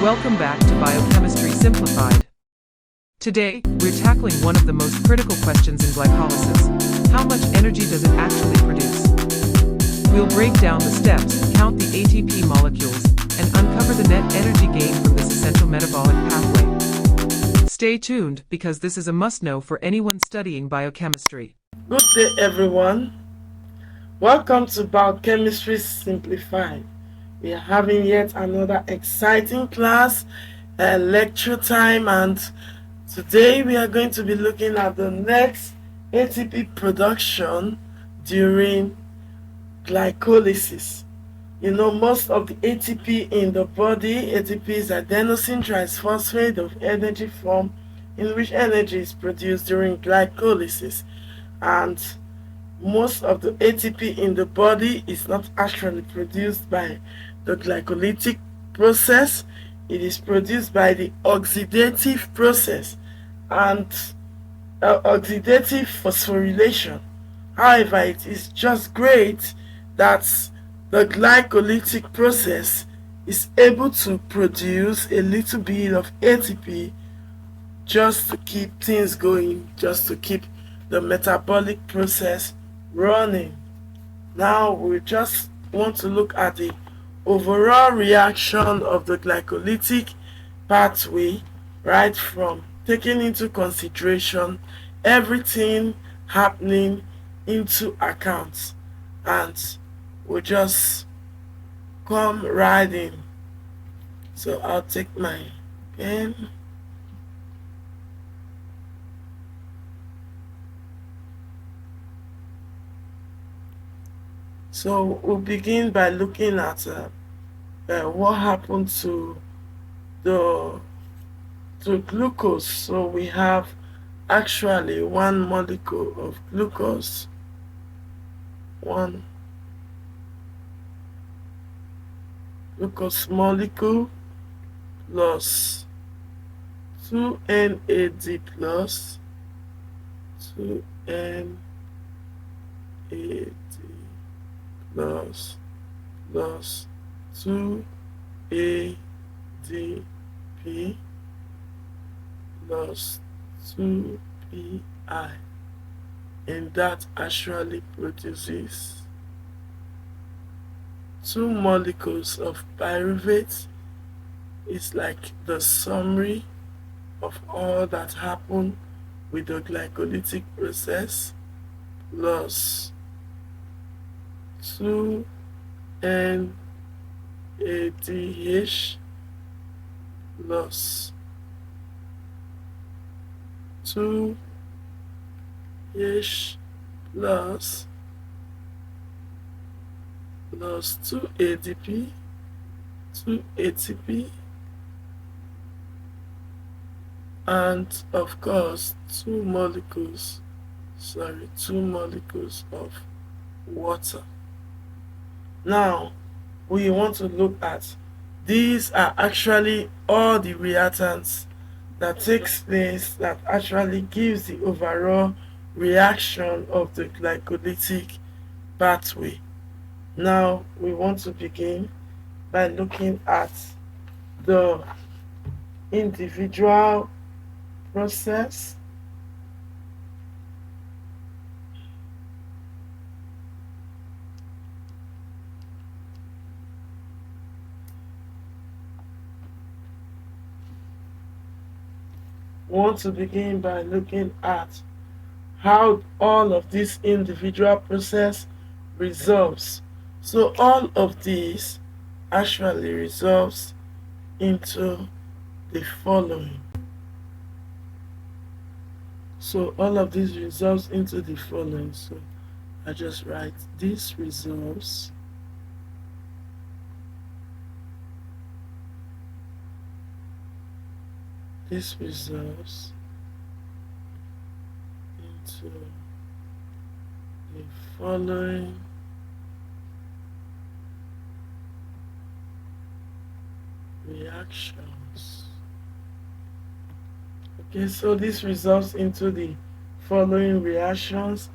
Welcome back to Biochemistry Simplified. Today, we're tackling one of the most critical questions in glycolysis. How much energy does it actually produce? We'll break down the steps, count the ATP molecules, and uncover the net energy gain from this essential metabolic pathway. Stay tuned, because this is a must-know for anyone studying biochemistry. Good day, everyone. Welcome to Biochemistry Simplified. We are having yet another exciting class, lecture time, and today we are going to be looking at the next ATP production during glycolysis. You know, most of the ATP in the body, ATP is adenosine triphosphate of energy form, in which energy is produced during glycolysis. And most of the ATP in the body is not actually produced by the glycolytic process. It is produced by the oxidative process and oxidative phosphorylation. However, it is just great that the glycolytic process is able to produce a little bit of ATP just to keep things going, just to keep the metabolic process running. Now we just want to look at the overall reaction of the glycolytic pathway, right from taking into consideration everything happening into account, and we'll just come right in. So I'll take my pen. So we'll begin by looking at what happened to glucose. So we have actually one molecule of glucose, one glucose molecule plus 2 NAD plus 2 NAD plus 2 ADP plus 2 PI, and that actually produces 2 molecules of pyruvate. It's like the summary of all that happened with the glycolytic process, plus 2 NADH plus 2 H plus 2 ADP, 2 ATP, and of course 2 molecules of water. Now we want to look at these are actually all the reactants that takes place that actually gives the overall reaction of the glycolytic pathway. Now we want to begin by looking at the individual process. We want to begin by looking at how all of this individual process resolves. So all of these actually resolves into the following. So all of these resolves into the following. So I just write this resolves into the following reactions. Okay, so this results into the following reactions,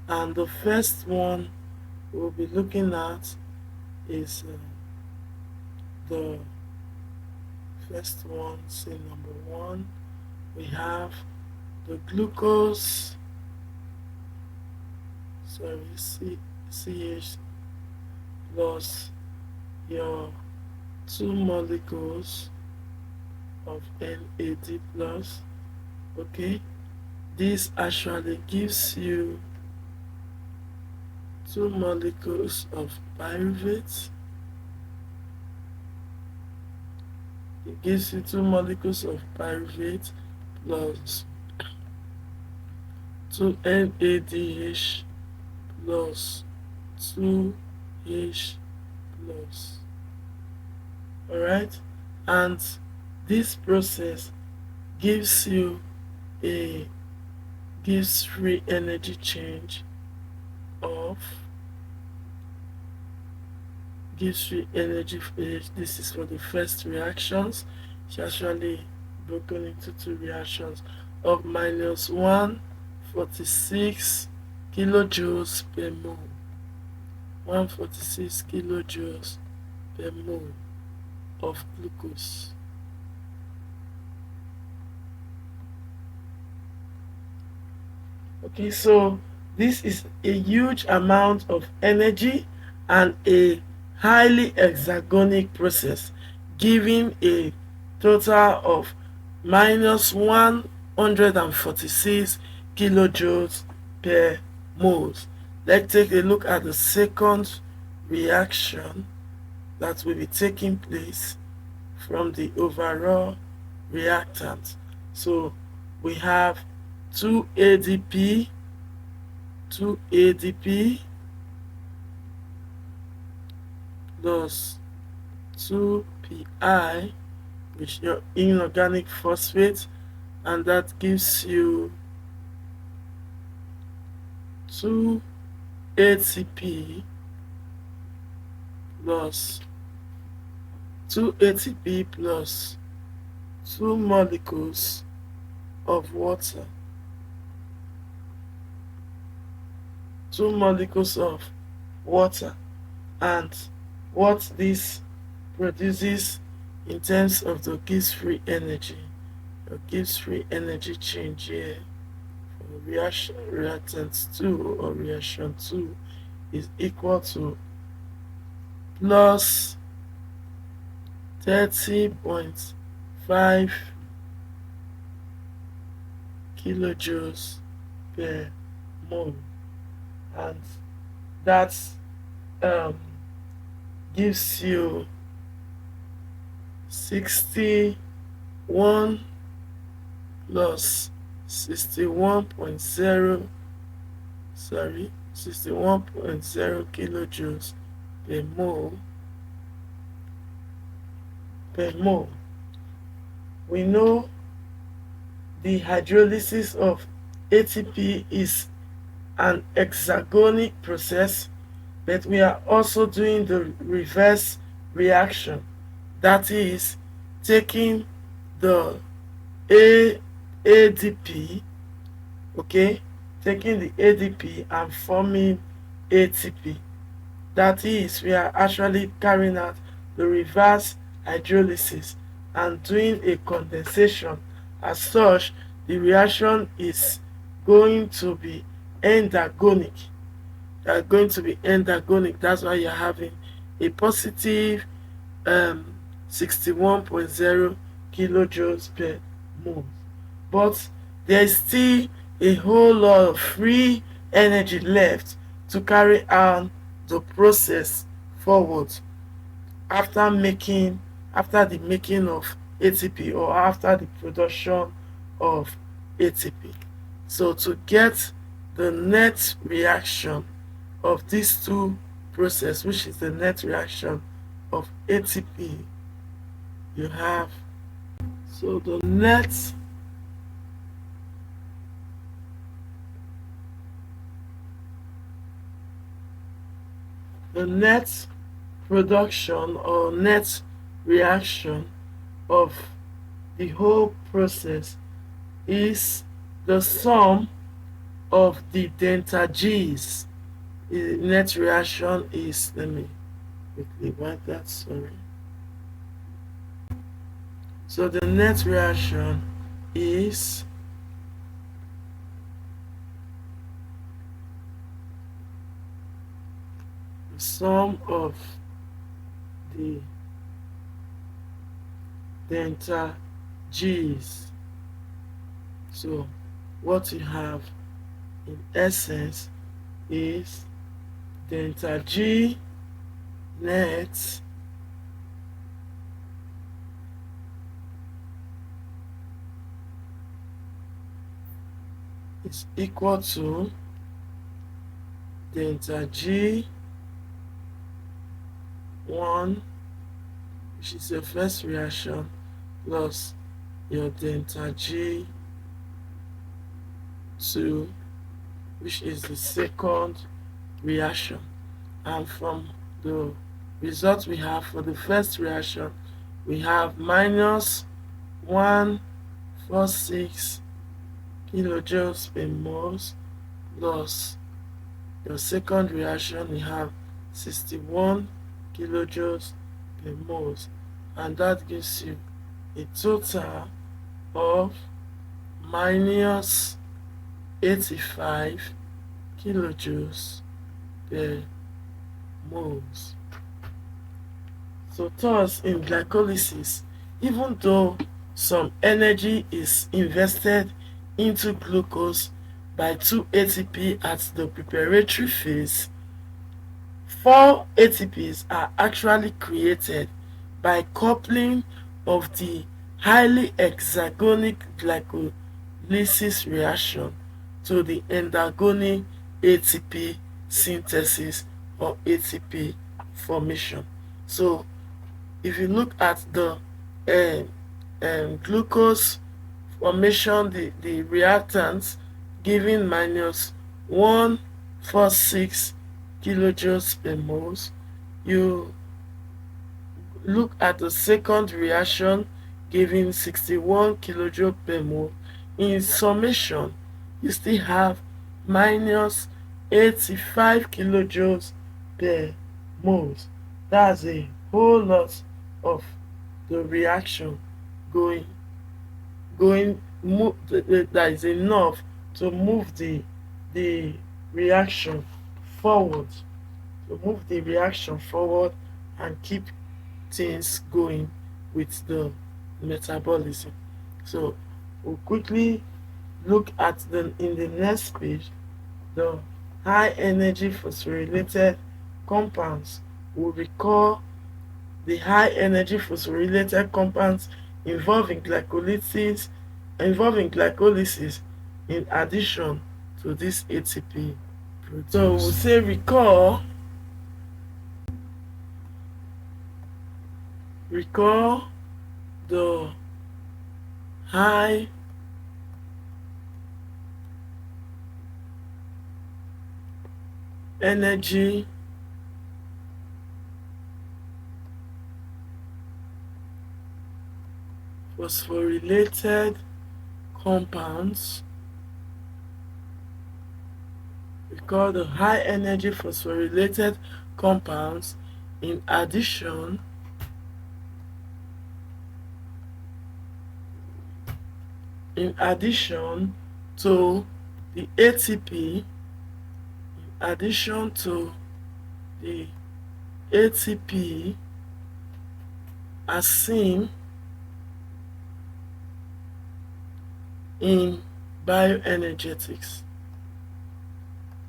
and the first one we'll be looking at is the first one, say number one, we have the glucose, CH plus your 2 molecules of NAD plus. Okay, this actually gives you 2 molecules of pyruvate. It gives you 2 molecules of pyruvate plus 2 NADH plus 2H plus. Alright, and this process gives you free energy change of this is for the first reactions. It's actually broken into 2 reactions of minus 146 kilojoules per mole. 146 kilojoules per mole of glucose. Okay, so this is a huge amount of energy and a highly hexagonic process, giving a total of minus 146 kilojoules per mole. Let's take a look at the second reaction that will be taking place from the overall reactant. So we have 2 ADP plus 2PI, which is your inorganic phosphate, and that gives you 2 ATP plus 2 molecules of water. 2 molecules of water. And what this produces in terms of the gives free energy, or gives free energy change here for reactant 2 or reaction 2 is equal to plus 30.5 kilojoules per mole, and that gives you 61 plus 61.0 kilojoules per mole. We know the hydrolysis of ATP is an hexagonic process, but we are also doing the reverse reaction, that is taking the ADP, okay, taking the ADP and forming ATP. That is, we are actually carrying out the reverse hydrolysis and doing a condensation. As such, the reaction is going to be endergonic. They are going to be endergonic. That's why you're having a positive 61.0 kilojoules per mole. But there is still a whole lot of free energy left to carry on the process forward after the making of ATP, or after the production of ATP. So to get the net reaction of these two processes, which is the net reaction of ATP, you have, so the net production or net reaction of the whole process is the sum of the delta G's. The net reaction is, let me quickly write that, sorry. So the net reaction is the sum of the delta G's. So what you have in essence is delta G net is equal to delta G 1, which is your first reaction, plus your delta G 2, which is the second reaction. And from the result we have for the first reaction, we have minus 146 kilojoules per moles, plus your second reaction we have 61 kilojoules per moles, and that gives you a total of minus 85 kilojoules per moles. So thus in glycolysis, even though some energy is invested into glucose by 2 ATP at the preparatory phase, 4 ATPs are actually created by coupling of the highly exergonic glycolysis reaction to the endergonic ATP synthesis or ATP formation. So if you look at the glucose formation, the reactants giving minus 146 kilojoules per moles, you look at the second reaction giving 61 kilojoules per mole. In summation, you still have minus 85 kilojoules per moles. That's a whole lot of the reaction going that is enough to move the reaction forward, and keep things going with the metabolism. So we'll quickly look at in the next page the high energy phosphorylated compounds. We'll recall the high energy phosphorylated compounds involving glycolysis in addition to this ATP produced. So we'll say recall the high energy phosphorylated compounds. Recall the high energy phosphorylated compounds in addition to the ATP, as seen in bioenergetics.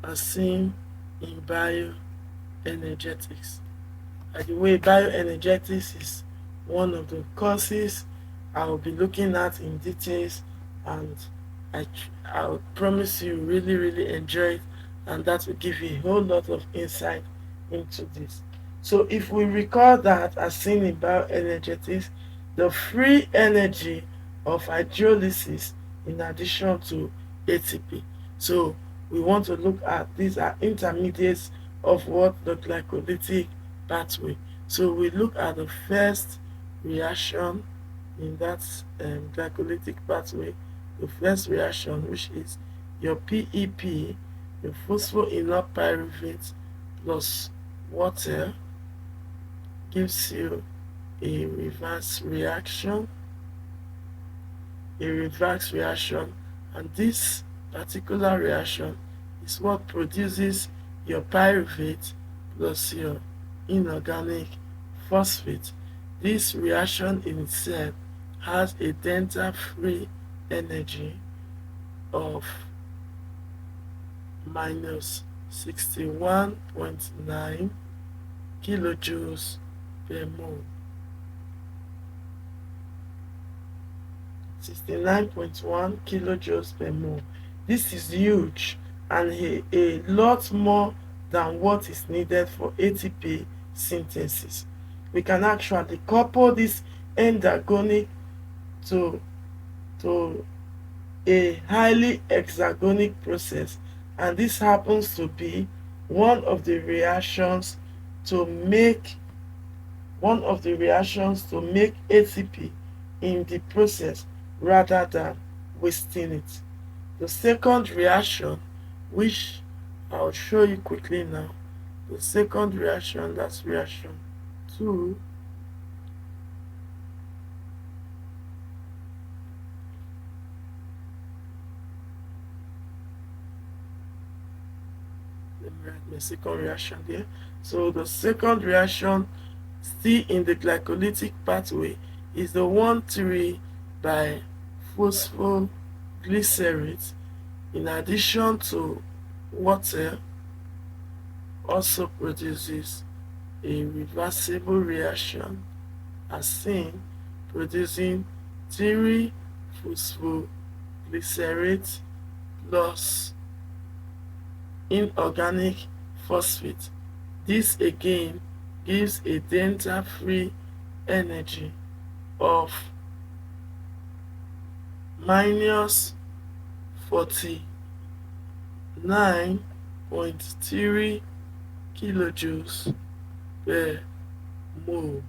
By the way, bioenergetics is one of the courses I will be looking at in details, and I promise you really enjoy it, and that will give you a whole lot of insight into this. So if we recall that, as seen in bioenergetics, the free energy of hydrolysis in addition to ATP. So we want to look at, these are intermediates of what the glycolytic pathway. So we look at the first reaction in that glycolytic pathway, the first reaction, which is your PEP, your phosphoenolpyruvate plus water, gives you a reverse reaction a reverse reaction, and this particular reaction is what produces your pyruvate plus your inorganic phosphate. This reaction in itself has a delta-free energy of minus 61.9 kilojoules per mole. 69.1 kilojoules per mole. This is huge and a lot more than what is needed for ATP synthesis. We can actually couple this endergonic to a highly hexagonic process, and this happens to be one of the reactions to make ATP in the process rather than wasting it. The second reaction, which I'll show you quickly now, the second reaction, that's reaction 2. Let me write my second reaction there. So the second reaction, still in the glycolytic pathway, is the 1,3 by phosphoglycerate in addition to water also produces a reversible reaction as seen, producing 3-phosphoglycerate plus inorganic phosphate. This again gives a delta-free energy of minus 49.3 kilojoules per mole.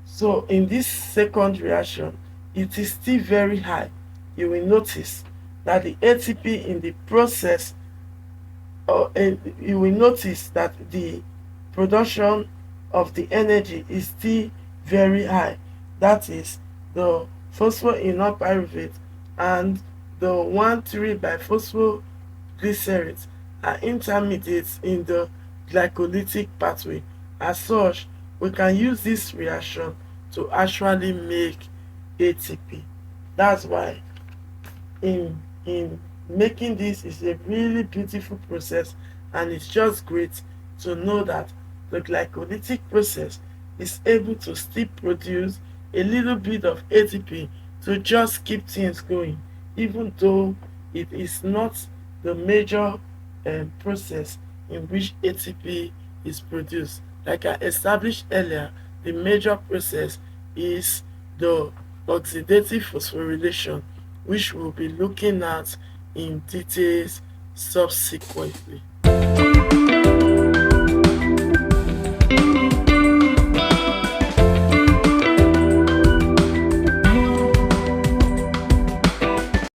So in this second reaction, it is still very high. You will notice that the ATP in the process, you will notice that the production of the energy is still very high. That is, the phosphoenolpyruvate and the 1,3 biphospoglycerate are intermediates in the glycolytic pathway. As such, we can use this reaction to actually make ATP. That's why in making this is a really beautiful process, and it's just great to know that the glycolytic process is able to still produce a little bit of ATP to just keep things going, even though it is not the major process in which ATP is produced. Like I established earlier, the major process is the oxidative phosphorylation, which we'll be looking at in details subsequently.